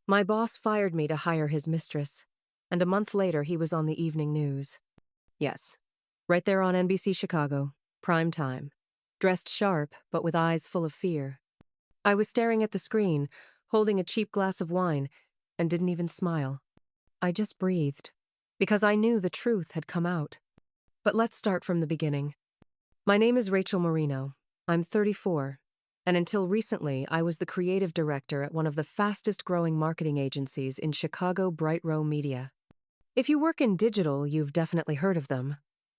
My boss fired me to hire his mistress, and a month later he was on the evening news. Yes, right there on NBC Chicago, prime time, dressed sharp but with eyes full of fear. I was staring at the screen, holding a cheap glass of wine, and didn't even smile. I just breathed, because I knew the truth had come out. But let's start from the beginning. My name is Rachel Marino. I'm 34, and until recently I was the creative director at one of the fastest-growing marketing agencies in Chicago, Bright Row Media. If you work in digital, you've definitely heard of them.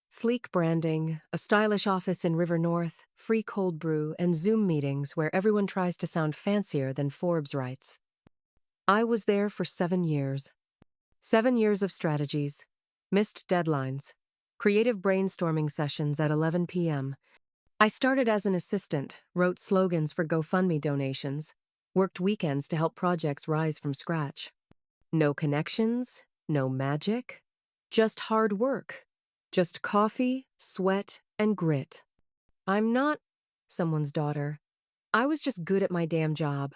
Sleek branding, a stylish office in River North, free cold brew, and Zoom meetings where everyone tries to sound fancier than Forbes writes. I was there for 7 years. 7 years of strategies, missed deadlines, creative brainstorming sessions at 11 p.m. I started as an assistant, wrote slogans for GoFundMe donations, worked weekends to help projects rise from scratch. No connections, no magic, just hard work. Just coffee, sweat, and grit. I'm not someone's daughter. I was just good at my damn job.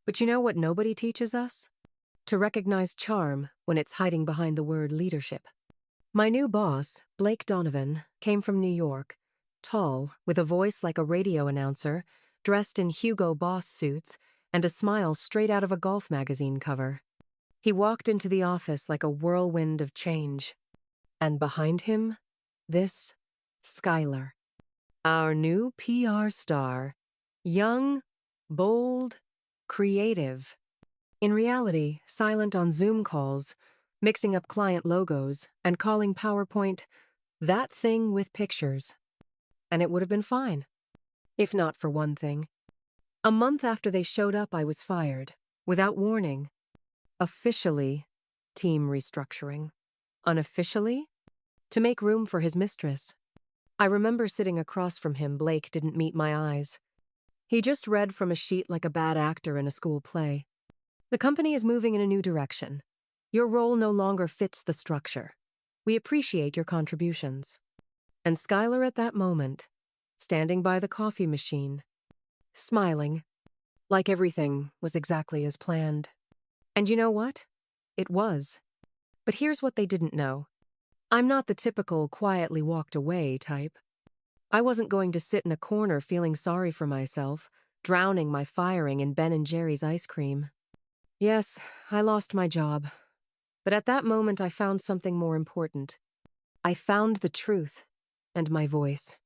But you know what nobody teaches us? To recognize charm when it's hiding behind the word leadership. My new boss, Blake Donovan, came from New York, tall, with a voice like a radio announcer, dressed in Hugo Boss suits, and a smile straight out of a golf magazine cover. He walked into the office like a whirlwind of change. And behind him, this Skylar, our new PR star, young, bold, creative. In reality, silent on Zoom calls, mixing up client logos, and calling PowerPoint that thing with pictures. And it would have been fine, if not for one thing. A month after they showed up, I was fired, without warning. Officially, team restructuring. Unofficially, to make room for his mistress. I remember sitting across from him. Blake didn't meet my eyes. He just read from a sheet like a bad actor in a school play. The company is moving in a new direction. Your role no longer fits the structure. We appreciate your contributions. And Skylar at that moment, standing by the coffee machine, smiling, like everything was exactly as planned. And you know what? It was. But here's what they didn't know. I'm not the typical quietly walked away type. I wasn't going to sit in a corner feeling sorry for myself, drowning my firing in Ben & Jerry's ice cream. Yes, I lost my job. But at that moment I found something more important. I found the truth and my voice.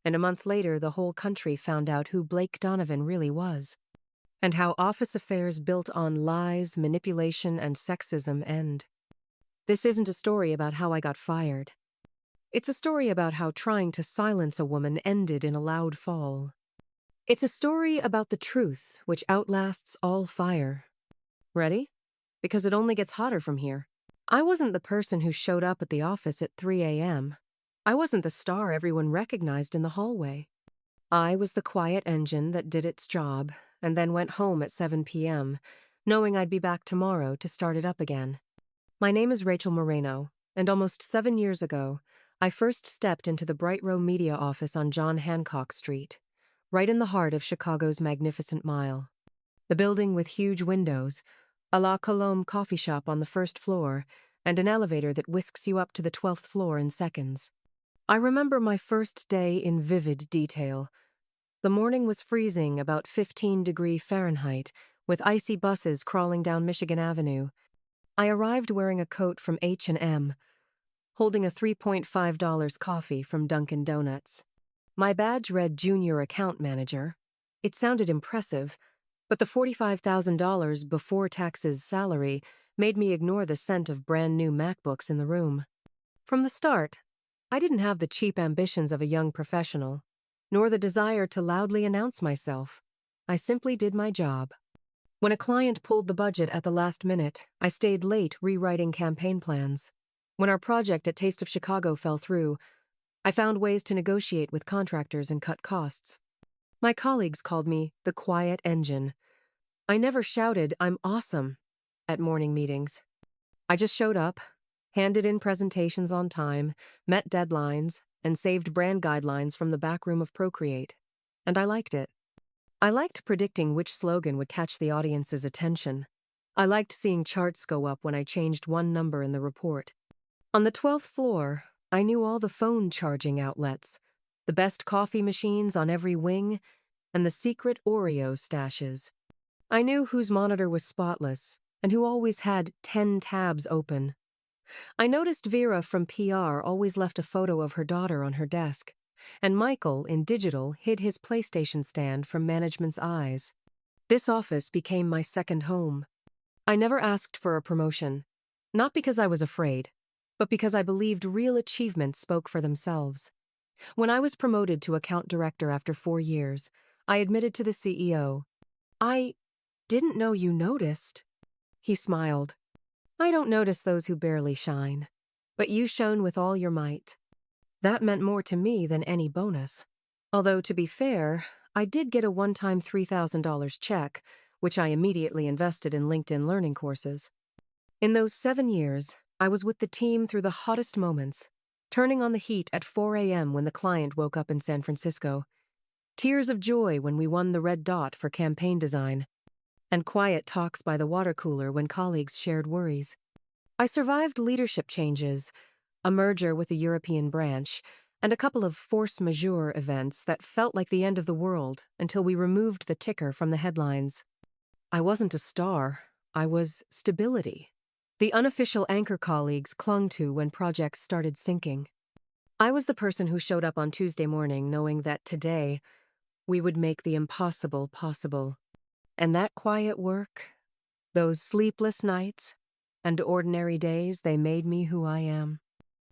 And a month later the whole country found out who Blake Donovan really was. And how office affairs built on lies, manipulation, and sexism end. This isn't a story about how I got fired. It's a story about how trying to silence a woman ended in a loud fall. It's a story about the truth which outlasts all fire. Ready? Because it only gets hotter from here. I wasn't the person who showed up at the office at 3 a.m. I wasn't the star everyone recognized in the hallway. I was the quiet engine that did its job and then went home at 7 p.m., knowing I'd be back tomorrow to start it up again. My name is Rachel Moreno, and almost 7 years ago, I first stepped into the Bright Row Media office on John Hancock Street, right in the heart of Chicago's Magnificent Mile. The building with huge windows, a La Colombe coffee shop on the first floor, and an elevator that whisks you up to the 12th floor in seconds. I remember my first day in vivid detail. The morning was freezing, about 15 degrees Fahrenheit, with icy buses crawling down Michigan Avenue. I arrived wearing a coat from H&M, holding a $3.5 coffee from Dunkin' Donuts. My badge read Junior Account Manager. It sounded impressive, but the $45,000 before taxes salary made me ignore the scent of brand new MacBooks in the room. From the start, I didn't have the cheap ambitions of a young professional, nor the desire to loudly announce myself. I simply did my job. When a client pulled the budget at the last minute, I stayed late rewriting campaign plans. When our project at Taste of Chicago fell through, I found ways to negotiate with contractors and cut costs. My colleagues called me the quiet engine. I never shouted, "I'm awesome," at morning meetings. I just showed up, handed in presentations on time, met deadlines, and saved brand guidelines from the back room of Procreate. And I liked it. I liked predicting which slogan would catch the audience's attention. I liked seeing charts go up when I changed one number in the report. On the 12th floor, I knew all the phone charging outlets, the best coffee machines on every wing, and the secret Oreo stashes. I knew whose monitor was spotless and who always had 10 tabs open. I noticed Vera from PR always left a photo of her daughter on her desk, and Michael, in digital, hid his PlayStation stand from management's eyes. This office became my second home. I never asked for a promotion, not because I was afraid, but because I believed real achievements spoke for themselves. When I was promoted to account director after 4 years, I admitted to the CEO, "I didn't know you noticed." He smiled. "I don't notice those who barely shine, but you shone with all your might." That meant more to me than any bonus. Although, to be fair, I did get a one-time $3,000 check, which I immediately invested in LinkedIn learning courses. In those 7 years, I was with the team through the hottest moments, turning on the heat at 4 a.m. when the client woke up in San Francisco, tears of joy when we won the red dot for campaign design, and quiet talks by the water cooler when colleagues shared worries. I survived leadership changes, a merger with a European branch, and a couple of force majeure events that felt like the end of the world until we removed the ticker from the headlines. I wasn't a star, I was stability. The unofficial anchor colleagues clung to when projects started sinking. I was the person who showed up on Tuesday morning knowing that today we would make the impossible possible. And that quiet work, those sleepless nights, and ordinary days, they made me who I am.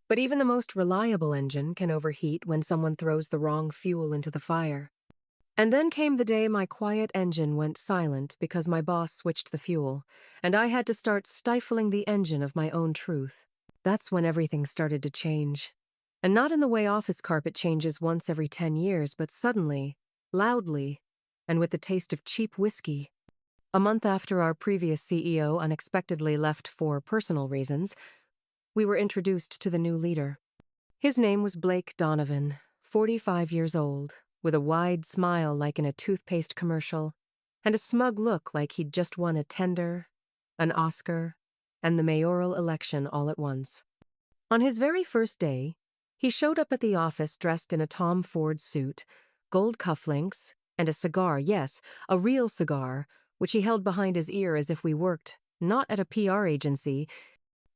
But even the most reliable engine can overheat when someone throws the wrong fuel into the fire. And then came the day my quiet engine went silent because my boss switched the fuel, and I had to start stifling the engine of my own truth. That's when everything started to change. And not in the way office carpet changes once every 10 years, but suddenly, loudly, and with the taste of cheap whiskey. A month after our previous CEO unexpectedly left for personal reasons, we were introduced to the new leader. His name was Blake Donovan, 45 years old, with a wide smile like in a toothpaste commercial, and a smug look like he'd just won a tender, an Oscar, and the mayoral election all at once. On his very first day, he showed up at the office dressed in a Tom Ford suit, gold cufflinks, and a cigar, yes, a real cigar, which he held behind his ear as if we worked not at a PR agency,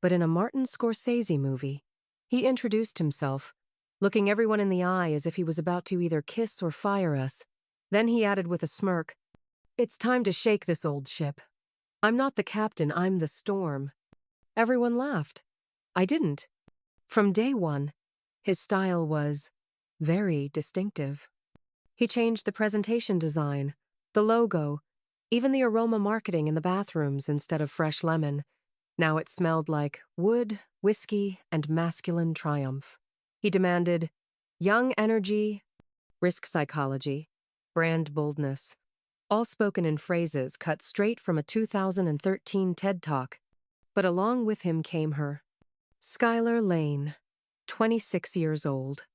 but in a Martin Scorsese movie. He introduced himself, looking everyone in the eye as if he was about to either kiss or fire us. Then he added with a smirk, "It's time to shake this old ship. I'm not the captain, I'm the storm." Everyone laughed. I didn't. From day one, his style was very distinctive. He changed the presentation design, the logo, even the aroma marketing in the bathrooms instead of fresh lemon. Now it smelled like wood, whiskey, and masculine triumph. He demanded young energy, risk psychology, brand boldness, all spoken in phrases cut straight from a 2013 TED Talk. But along with him came her. Skylar Lane, 26 years old,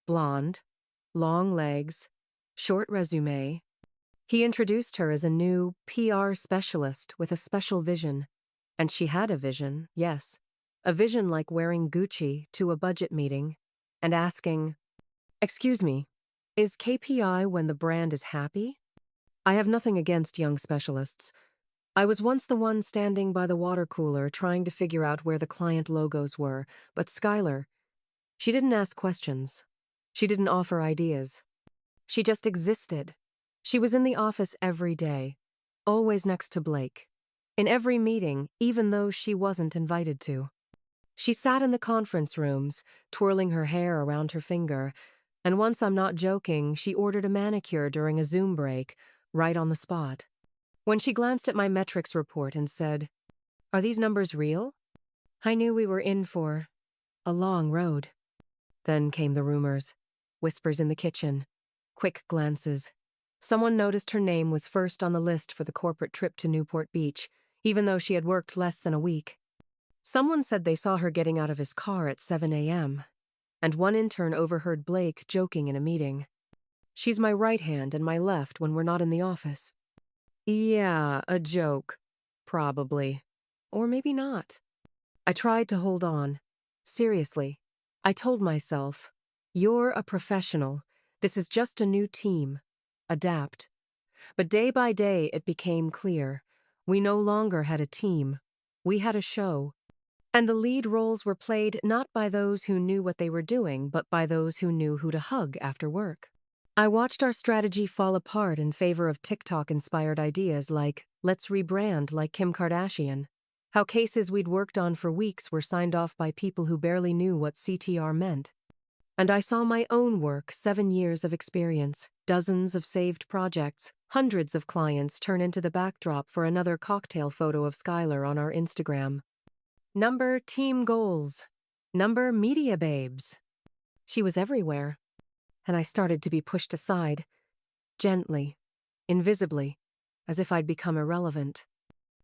blonde, long legs, short resume. He introduced her as a new PR specialist with a special vision. And she had a vision, yes. A vision like wearing Gucci to a budget meeting and asking, "Excuse me, is KPI when the brand is happy?" I have nothing against young specialists. I was once the one standing by the water cooler trying to figure out where the client logos were, but Skylar, she didn't ask questions. She didn't offer ideas. She just existed. She was in the office every day, always next to Blake. In every meeting, even though she wasn't invited to. She sat in the conference rooms, twirling her hair around her finger, and once, I'm not joking, she ordered a manicure during a Zoom break, right on the spot. When she glanced at my metrics report and said, "Are these numbers real?" I knew we were in for a long road. Then came the rumors, whispers in the kitchen, quick glances. Someone noticed her name was first on the list for the corporate trip to Newport Beach, even though she had worked less than a week. Someone said they saw her getting out of his car at 7 a.m., and one intern overheard Blake joking in a meeting. "She's my right hand and my left when we're not in the office." Yeah, a joke. Probably. Or maybe not. I tried to hold on. Seriously. I told myself, you're a professional. This is just a new team. Adapt. But day by day it became clear. We no longer had a team. We had a show. And the lead roles were played not by those who knew what they were doing, but by those who knew who to hug after work. I watched our strategy fall apart in favor of TikTok-inspired ideas like, let's rebrand like Kim Kardashian. How cases we'd worked on for weeks were signed off by people who barely knew what CTR meant. And I saw my own work, 7 years of experience, dozens of saved projects, hundreds of clients turn into the backdrop for another cocktail photo of Skylar on our Instagram. Number team goals. Number media babes. She was everywhere. And I started to be pushed aside. Gently. Invisibly. As if I'd become irrelevant.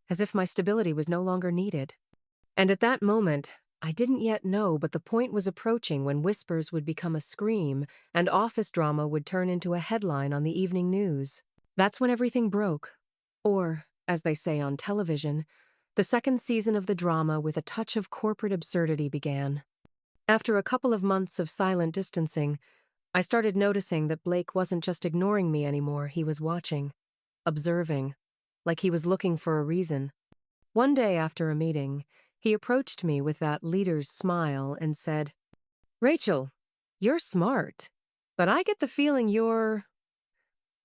As if my stability was no longer needed. And at that moment, I didn't yet know, but the point was approaching when whispers would become a scream and office drama would turn into a headline on the evening news. That's when everything broke. Or, as they say on television, the second season of the drama with a touch of corporate absurdity began. After a couple of months of silent distancing, I started noticing that Blake wasn't just ignoring me anymore, he was watching, observing, like he was looking for a reason. One day after a meeting, he approached me with that leader's smile and said, "Rachel, you're smart, but I get the feeling you're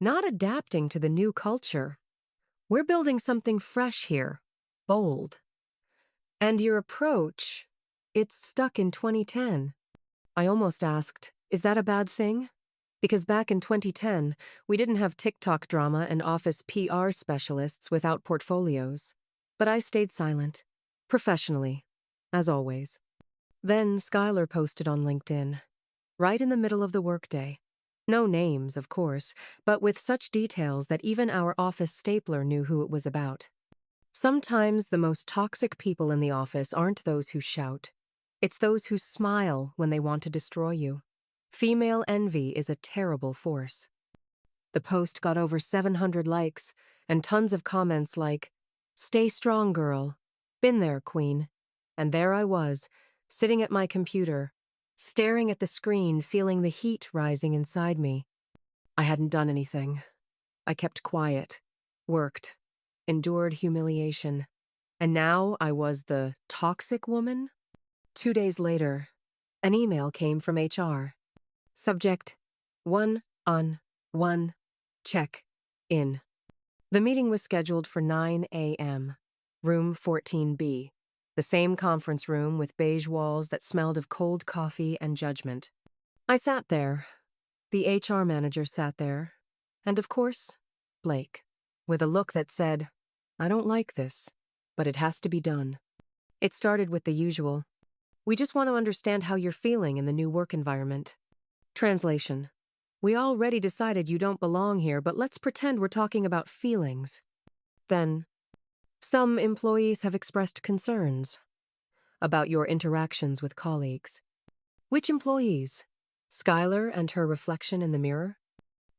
not adapting to the new culture. We're building something fresh here, bold. And your approach, it's stuck in 2010. I almost asked, is that a bad thing? Because back in 2010, we didn't have TikTok drama and office PR specialists without portfolios. But I stayed silent, professionally, as always. Then Skylar posted on LinkedIn, right in the middle of the workday. No names, of course, but with such details that even our office stapler knew who it was about. Sometimes the most toxic people in the office aren't those who shout. It's those who smile when they want to destroy you. Female envy is a terrible force. The post got over 700 likes and tons of comments like, "Stay strong, girl. Been there, queen." And there I was, sitting at my computer, staring at the screen, feeling the heat rising inside me. I hadn't done anything. I kept quiet, worked, endured humiliation. And now I was the toxic woman? 2 days later, an email came from HR. Subject, 1-on-1, check, in. The meeting was scheduled for 9 a.m., room 14B, the same conference room with beige walls that smelled of cold coffee and judgment. I sat there. The HR manager sat there. And of course, Blake, with a look that said, "I don't like this, but it has to be done." It started with the usual. "We just want to understand how you're feeling in the new work environment." Translation. "We already decided you don't belong here, but let's pretend we're talking about feelings." Then, "Some employees have expressed concerns about your interactions with colleagues." Which employees? Skylar and her reflection in the mirror?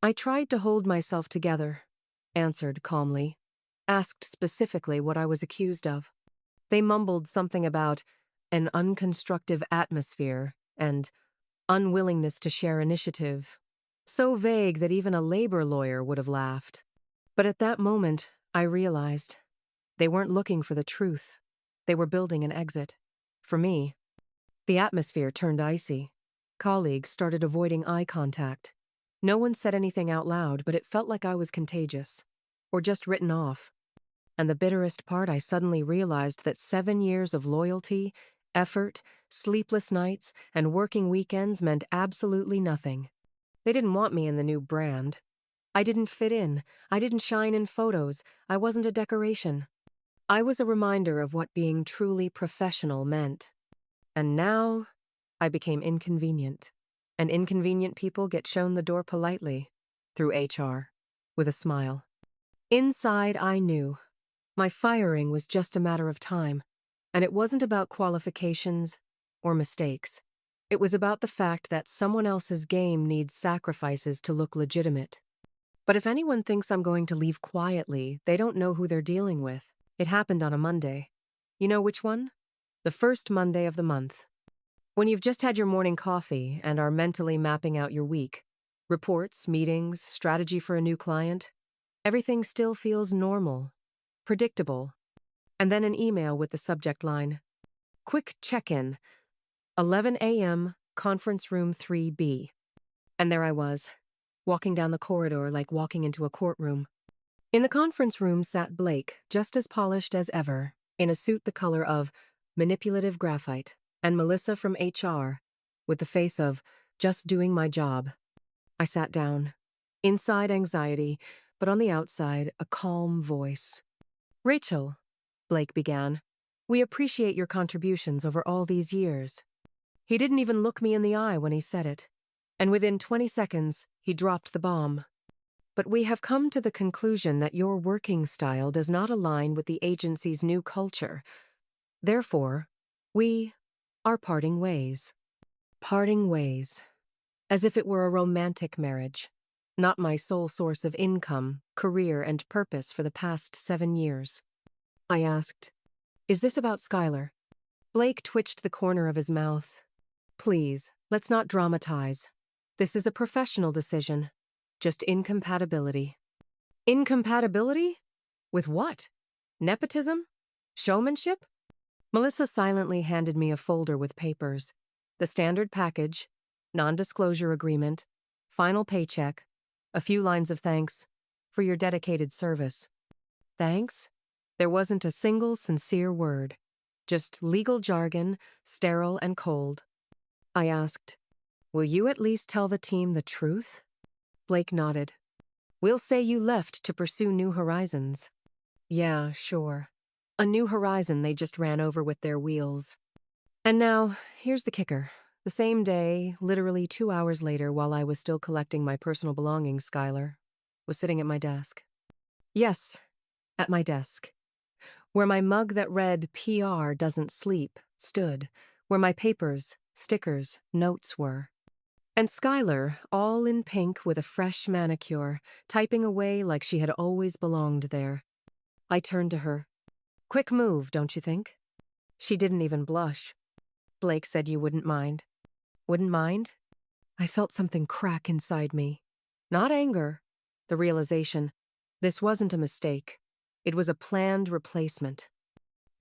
I tried to hold myself together, answered calmly, asked specifically what I was accused of. They mumbled something about an unconstructive atmosphere and unwillingness to share initiative, so vague that even a labor lawyer would have laughed. But at that moment, I realized they weren't looking for the truth. They were building an exit. For me, the atmosphere turned icy. Colleagues started avoiding eye contact. No one said anything out loud, but it felt like I was contagious, or just written off. And the bitterest part, I suddenly realized that 7 years of loyalty, effort, sleepless nights, and working weekends meant absolutely nothing. They didn't want me in the new brand. I didn't fit in. I didn't shine in photos. I wasn't a decoration. I was a reminder of what being truly professional meant. And now, I became inconvenient. And inconvenient people get shown the door politely, through HR, with a smile. Inside, I knew. My firing was just a matter of time. And it wasn't about qualifications or mistakes. It was about the fact that someone else's game needs sacrifices to look legitimate. But if anyone thinks I'm going to leave quietly, they don't know who they're dealing with. It happened on a Monday. You know which one? The first Monday of the month. When you've just had your morning coffee and are mentally mapping out your week. Reports, meetings, strategy for a new client. Everything still feels normal, predictable. And then an email with the subject line, "Quick check-in, 11 a.m., conference room 3B. And there I was, walking down the corridor like walking into a courtroom. In the conference room sat Blake, just as polished as ever, in a suit the color of manipulative graphite, and Melissa from HR, with the face of just doing my job. I sat down. Inside anxiety, but on the outside, a calm voice. "Rachel," Blake began, "we appreciate your contributions over all these years." He didn't even look me in the eye when he said it, and within 20 seconds, he dropped the bomb. "But we have come to the conclusion that your working style does not align with the agency's new culture. Therefore, we are parting ways." Parting ways. As if it were a romantic marriage. Not my sole source of income, career, and purpose for the past 7 years. I asked, "Is this about Skylar?" Blake twitched the corner of his mouth. "Please, let's not dramatize. This is a professional decision. Just incompatibility." Incompatibility? With what? Nepotism? Showmanship? Melissa silently handed me a folder with papers. The standard package, non-disclosure agreement, final paycheck, a few lines of thanks for your dedicated service. Thanks? There wasn't a single sincere word. Just legal jargon, sterile and cold. I asked, "Will you at least tell the team the truth?" Blake nodded. "We'll say you left to pursue new horizons." Yeah, sure. A new horizon they just ran over with their wheels. And now, here's the kicker. The same day, literally 2 hours later, while I was still collecting my personal belongings, Skylar was sitting at my desk. Yes, at my desk. Where my mug that read "PR doesn't sleep" stood. Where my papers, stickers, notes were. And Skylar, all in pink with a fresh manicure, typing away like she had always belonged there. I turned to her. "Quick move, don't you think?" She didn't even blush. "Blake said you wouldn't mind." Wouldn't mind? I felt something crack inside me. Not anger. The realization. This wasn't a mistake. It was a planned replacement.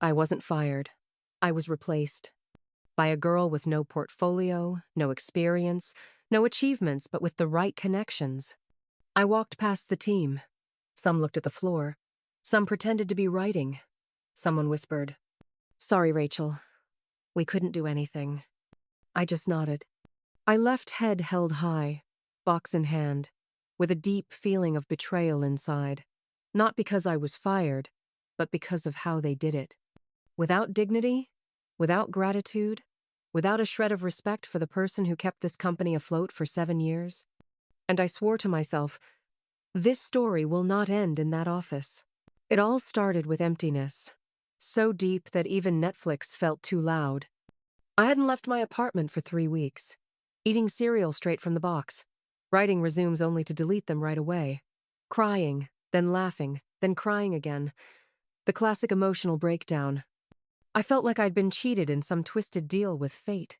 I wasn't fired. I was replaced. By a girl with no portfolio, no experience, no achievements, but with the right connections. I walked past the team. Some looked at the floor. Some pretended to be writing. Someone whispered, "Sorry, Rachel. We couldn't do anything." I just nodded. I left head held high, box in hand, with a deep feeling of betrayal inside. Not because I was fired, but because of how they did it. Without dignity, without gratitude, without a shred of respect for the person who kept this company afloat for 7 years. And I swore to myself, this story will not end in that office. It all started with emptiness, so deep that even Netflix felt too loud. I hadn't left my apartment for 3 weeks, eating cereal straight from the box, writing resumes only to delete them right away, crying, then laughing, then crying again. The classic emotional breakdown. I felt like I'd been cheated in some twisted deal with fate.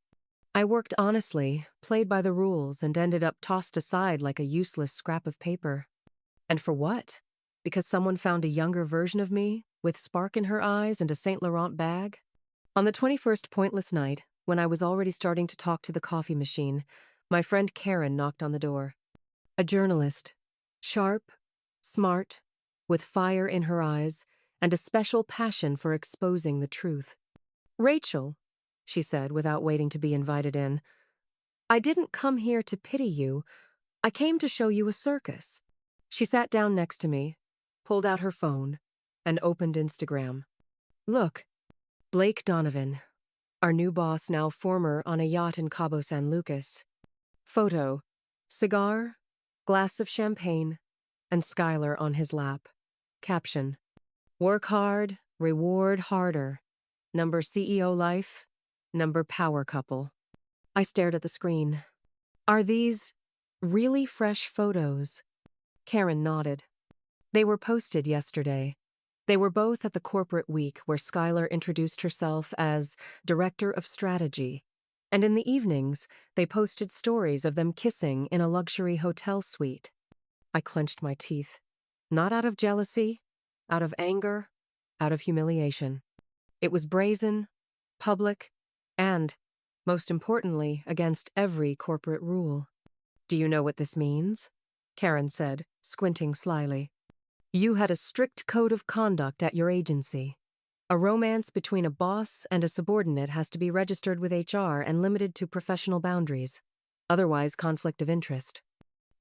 I worked honestly, played by the rules, and ended up tossed aside like a useless scrap of paper. And for what? Because someone found a younger version of me, with spark in her eyes and a Saint Laurent bag? On the 21st pointless night, when I was already starting to talk to the coffee machine, my friend Karen knocked on the door. A journalist. Sharp, smart, with fire in her eyes, and a special passion for exposing the truth. "Rachel," she said without waiting to be invited in, "I didn't come here to pity you. I came to show you a circus." She sat down next to me, pulled out her phone, and opened Instagram. "Look, Blake Donovan, our new boss, now former, on a yacht in Cabo San Lucas. Photo, cigar, glass of champagne, and Skylar on his lap. Caption, work hard, reward harder. Number CEO life, number power couple." I stared at the screen. "Are these really fresh photos?" Karen nodded. "They were posted yesterday. They were both at the corporate week where Skylar introduced herself as Director of Strategy, and in the evenings, they posted stories of them kissing in a luxury hotel suite. I clenched my teeth. Not out of jealousy, out of anger, out of humiliation. It was brazen, public, and, most importantly, against every corporate rule. "Do you know what this means?" Karen said, squinting slyly. "You had a strict code of conduct at your agency. A romance between a boss and a subordinate has to be registered with HR and limited to professional boundaries. Otherwise, conflict of interest.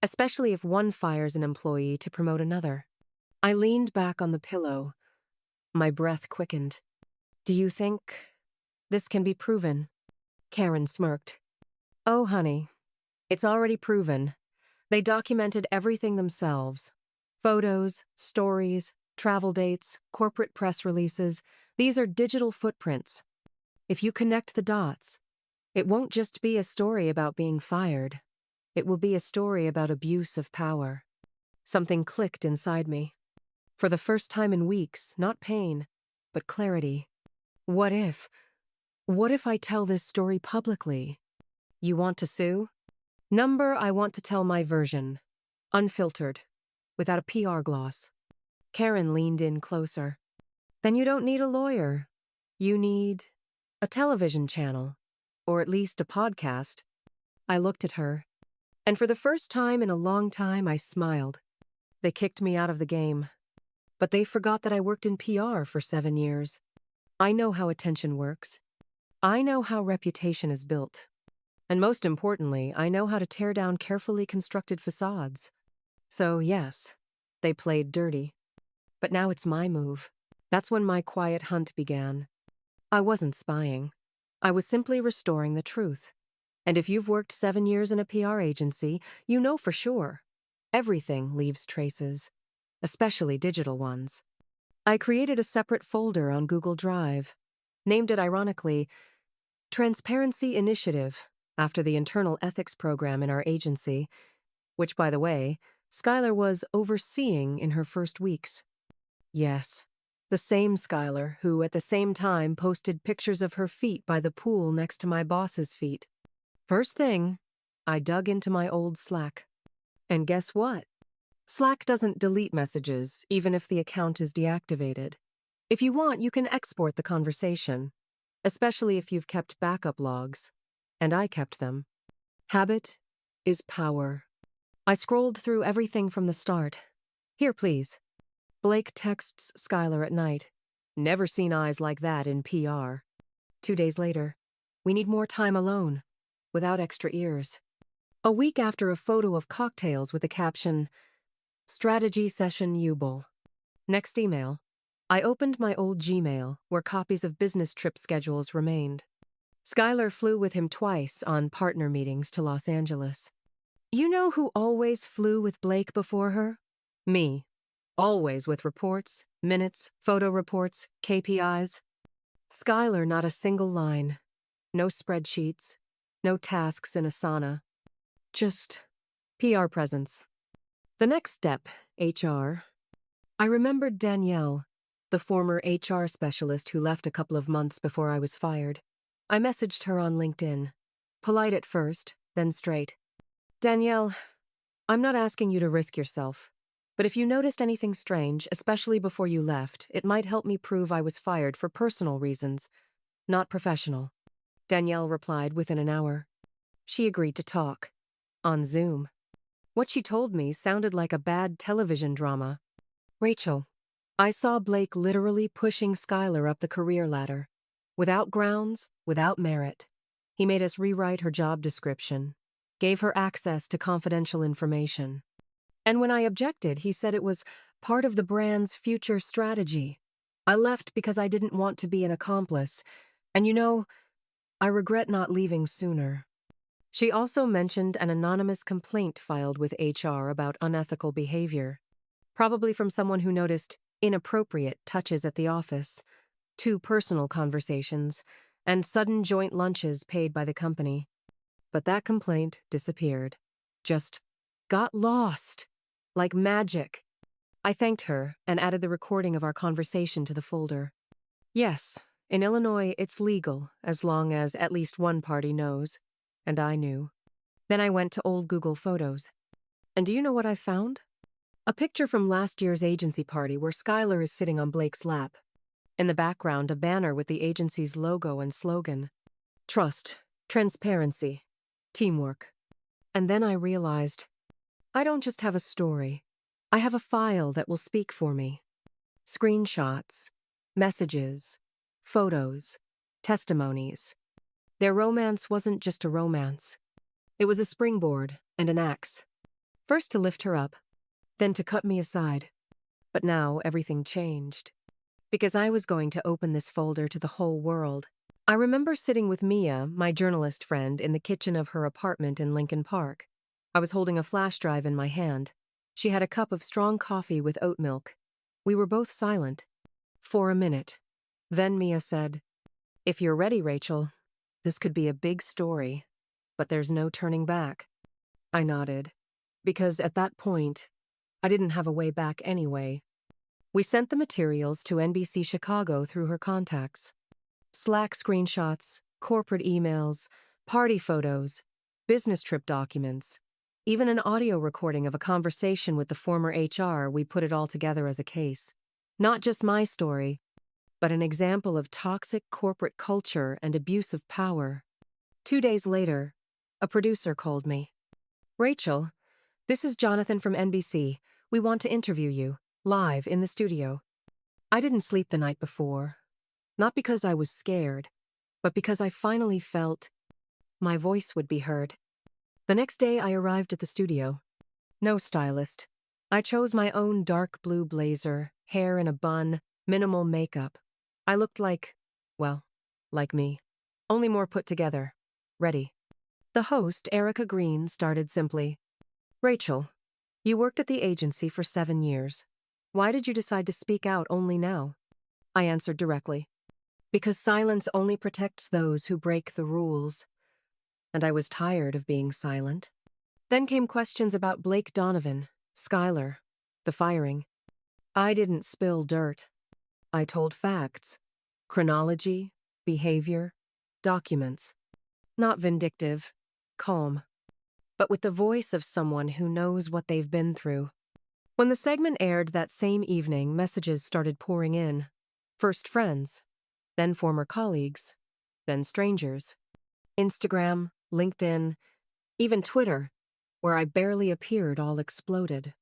Especially if one fires an employee to promote another." I leaned back on the pillow. My breath quickened. "Do you think this can be proven?" Karen smirked. "Oh, honey, it's already proven. They documented everything themselves. Photos, stories, travel dates, corporate press releases. These are digital footprints. If you connect the dots, it won't just be a story about being fired. It will be a story about abuse of power." Something clicked inside me. For the first time in weeks, not pain, but clarity. What if I tell this story publicly? "You want to sue?" "Number, I want to tell my version. Unfiltered, without a PR gloss." Karen leaned in closer. "Then you don't need a lawyer. You need a television channel, or at least a podcast." I looked at her, and for the first time in a long time, I smiled. They kicked me out of the game. But they forgot that I worked in PR for 7 years. I know how attention works. I know how reputation is built. And most importantly, I know how to tear down carefully constructed facades. So yes, they played dirty. But now it's my move. That's when my quiet hunt began. I wasn't spying. I was simply restoring the truth. And if you've worked 7 years in a PR agency, you know for sure. Everything leaves traces, especially digital ones. I created a separate folder on Google Drive, named it ironically Transparency Initiative, after the internal ethics program in our agency, which, by the way, Skylar was overseeing in her first weeks. Yes, the same Skylar who, at the same time, posted pictures of her feet by the pool next to my boss's feet. First thing, I dug into my old Slack. And guess what? Slack doesn't delete messages, even if the account is deactivated. If you want, you can export the conversation, especially if you've kept backup logs. And I kept them. Habit is power. I scrolled through everything from the start. "Here, please." Blake texts Skylar at night. "Never seen eyes like that in PR." 2 days later, "We need more time alone, without extra ears." A week after, a photo of cocktails with the caption, "Strategy Session Ubel." Next email, I opened my old Gmail, where copies of business trip schedules remained. Skylar flew with him twice on partner meetings to Los Angeles. You know who always flew with Blake before her? Me. Always with reports, minutes, photo reports, KPIs. Skylar, not a single line. No spreadsheets. No tasks in Asana. Just PR presence. The next step, HR. I remembered Danielle, the former HR specialist who left a couple of months before I was fired. I messaged her on LinkedIn. Polite at first, then straight. "Danielle, I'm not asking you to risk yourself, but if you noticed anything strange, especially before you left, it might help me prove I was fired for personal reasons, not professional." Danielle replied within an hour. She agreed to talk. On Zoom. What she told me sounded like a bad television drama. "Rachel, I saw Blake literally pushing Skylar up the career ladder. Without grounds, without merit. He made us rewrite her job description. Gave her access to confidential information. And when I objected, he said it was part of the brand's future strategy. I left because I didn't want to be an accomplice. And you know, I regret not leaving sooner." She also mentioned an anonymous complaint filed with HR about unethical behavior. Probably from someone who noticed inappropriate touches at the office, too personal conversations, and sudden joint lunches paid by the company. But that complaint disappeared. Just got lost. Like magic. I thanked her and added the recording of our conversation to the folder. Yes, in Illinois, it's legal as long as at least one party knows. And I knew. Then I went to old Google Photos. And do you know what I found? A picture from last year's agency party where Skylar is sitting on Blake's lap. In the background, a banner with the agency's logo and slogan. Trust, transparency, teamwork. And then I realized, I don't just have a story. I have a file that will speak for me. Screenshots, messages, photos, testimonies. Their romance wasn't just a romance. It was a springboard and an axe. First to lift her up, then to cut me aside. But now everything changed. Because I was going to open this folder to the whole world. I remember sitting with Mia, my journalist friend, in the kitchen of her apartment in Lincoln Park. I was holding a flash drive in my hand. She had a cup of strong coffee with oat milk. We were both silent. For a minute. Then Mia said, "If you're ready, Rachel, this could be a big story, but there's no turning back." I nodded, because at that point, I didn't have a way back anyway. We sent the materials to NBC Chicago through her contacts. Slack screenshots, corporate emails, party photos, business trip documents, even an audio recording of a conversation with the former HR. We put it all together as a case. Not just my story, but an example of toxic corporate culture and abuse of power. 2 days later, a producer called me. "Rachel, this is Jonathan from NBC. We want to interview you, live in the studio." I didn't sleep the night before. Not because I was scared, but because I finally felt my voice would be heard. The next day I arrived at the studio. No stylist. I chose my own dark blue blazer, hair in a bun, minimal makeup. I looked like me. Only more put together. Ready. The host, Erica Green, started simply. "Rachel, you worked at the agency for 7 years. Why did you decide to speak out only now?" I answered directly. Because silence only protects those who break the rules. And I was tired of being silent. Then came questions about Blake Donovan, Skylar, the firing. I didn't spill dirt. I told facts. Chronology, behavior, documents. Not vindictive, calm. But with the voice of someone who knows what they've been through. When the segment aired that same evening, messages started pouring in. First friends, then former colleagues, then strangers. Instagram, LinkedIn, even Twitter, where I barely appeared, all exploded.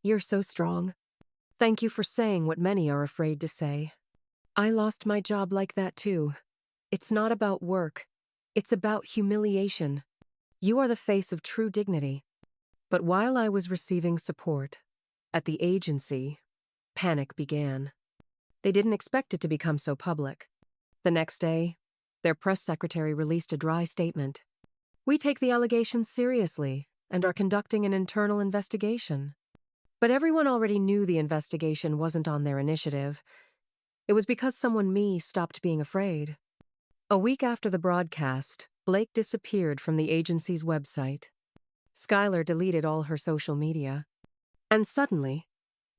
"You're so strong. Thank you for saying what many are afraid to say. I lost my job like that too. It's not about work. It's about humiliation. You are the face of true dignity." But while I was receiving support, at the agency, panic began. They didn't expect it to become so public. The next day, their press secretary released a dry statement. "We take the allegations seriously and are conducting an internal investigation." But everyone already knew the investigation wasn't on their initiative. It was because me stopped being afraid. A week after the broadcast, Blake disappeared from the agency's website. Skylar deleted all her social media. And suddenly,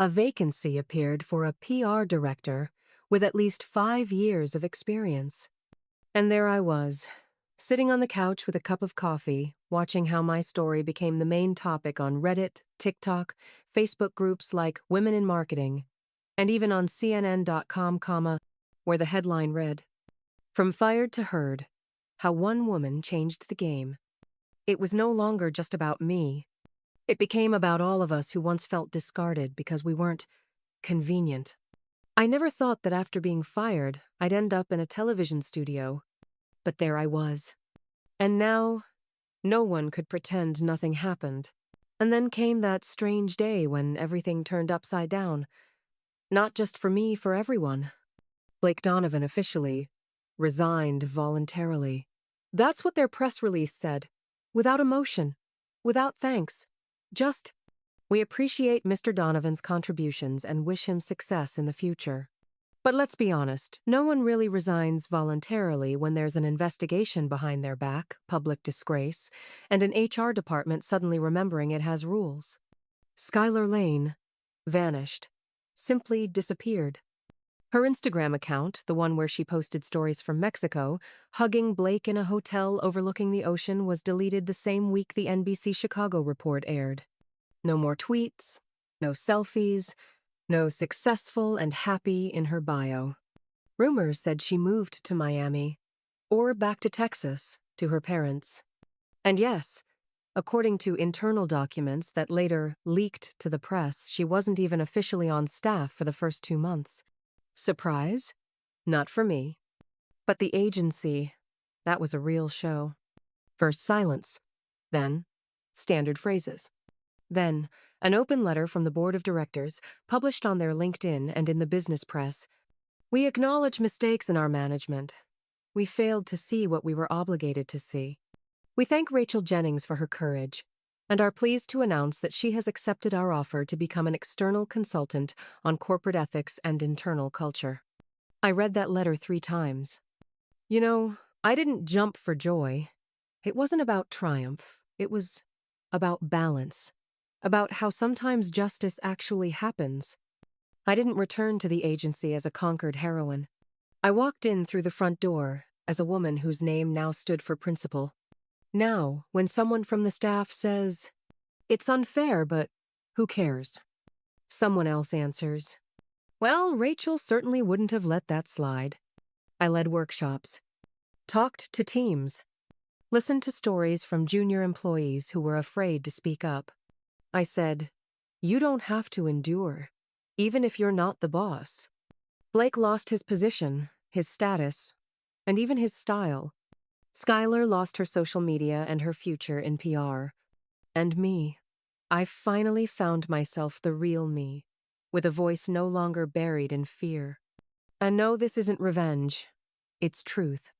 a vacancy appeared for a PR director with at least 5 years of experience. And there I was, sitting on the couch with a cup of coffee, watching how my story became the main topic on Reddit, TikTok, Facebook groups like Women in Marketing, and even on CNN.com, where the headline read, "From Fired to Heard, How One Woman Changed the Game." It was no longer just about me. It became about all of us who once felt discarded because we weren't convenient. I never thought that after being fired, I'd end up in a television studio. But there I was. And now, no one could pretend nothing happened. And then came that strange day when everything turned upside down. Not just for me, for everyone. Blake Donovan officially resigned voluntarily. That's what their press release said. Without emotion. Without thanks. Just, "We appreciate Mr. Donovan's contributions and wish him success in the future." But let's be honest, no one really resigns voluntarily when there's an investigation behind their back, public disgrace, and an HR department suddenly remembering it has rules. Skylar Lane, vanished, simply disappeared. Her Instagram account, the one where she posted stories from Mexico, hugging Blake in a hotel overlooking the ocean, was deleted the same week the NBC Chicago report aired. No more tweets, no selfies, no successful and happy in her bio. Rumors said she moved to Miami, or back to Texas, to her parents. And yes, according to internal documents that later leaked to the press, she wasn't even officially on staff for the first 2 months. Surprise? Not for me. But the agency, that was a real show. First silence. Then, standard phrases. Then, an open letter from the board of directors, published on their LinkedIn and in the business press. We acknowledge mistakes in our management. We failed to see what we were obligated to see. We thank Rachel Jennings for her courage, and are pleased to announce that she has accepted our offer to become an external consultant on corporate ethics and internal culture. I read that letter 3 times. You know, I didn't jump for joy. It wasn't about triumph. It was about balance. About how sometimes justice actually happens. I didn't return to the agency as a conquered heroine. I walked in through the front door as a woman whose name now stood for principle. Now, when someone from the staff says, "It's unfair, but who cares?" someone else answers, "Well, Rachel certainly wouldn't have let that slide." I led workshops, talked to teams, listened to stories from junior employees who were afraid to speak up. I said, "You don't have to endure, even if you're not the boss." Blake lost his position, his status, and even his style. Skylar lost her social media and her future in PR. And me. I finally found myself the real me, with a voice no longer buried in fear. And no, this isn't revenge. It's truth.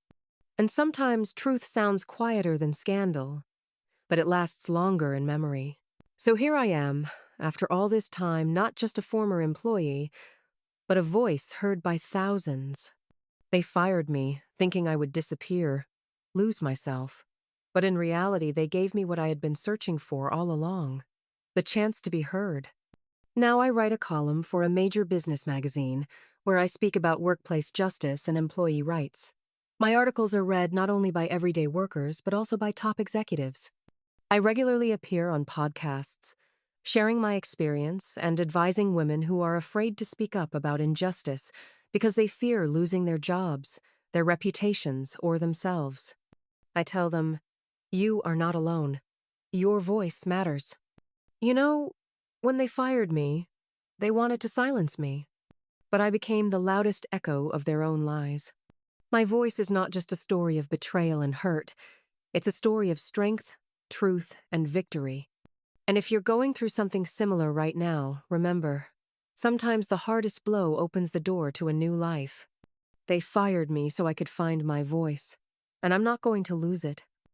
And sometimes truth sounds quieter than scandal, but it lasts longer in memory. So here I am, after all this time, not just a former employee, but a voice heard by thousands. They fired me, thinking I would disappear, lose myself. But in reality, they gave me what I had been searching for all along, the chance to be heard. Now I write a column for a major business magazine, where I speak about workplace justice and employee rights. My articles are read not only by everyday workers, but also by top executives. I regularly appear on podcasts, sharing my experience and advising women who are afraid to speak up about injustice because they fear losing their jobs, their reputations, or themselves. I tell them, you are not alone. Your voice matters. You know, when they fired me, they wanted to silence me, but I became the loudest echo of their own lies. My voice is not just a story of betrayal and hurt. It's a story of strength, truth, and victory. And if you're going through something similar right now, remember, sometimes the hardest blow opens the door to a new life. They fired me so I could find my voice, and I'm not going to lose it.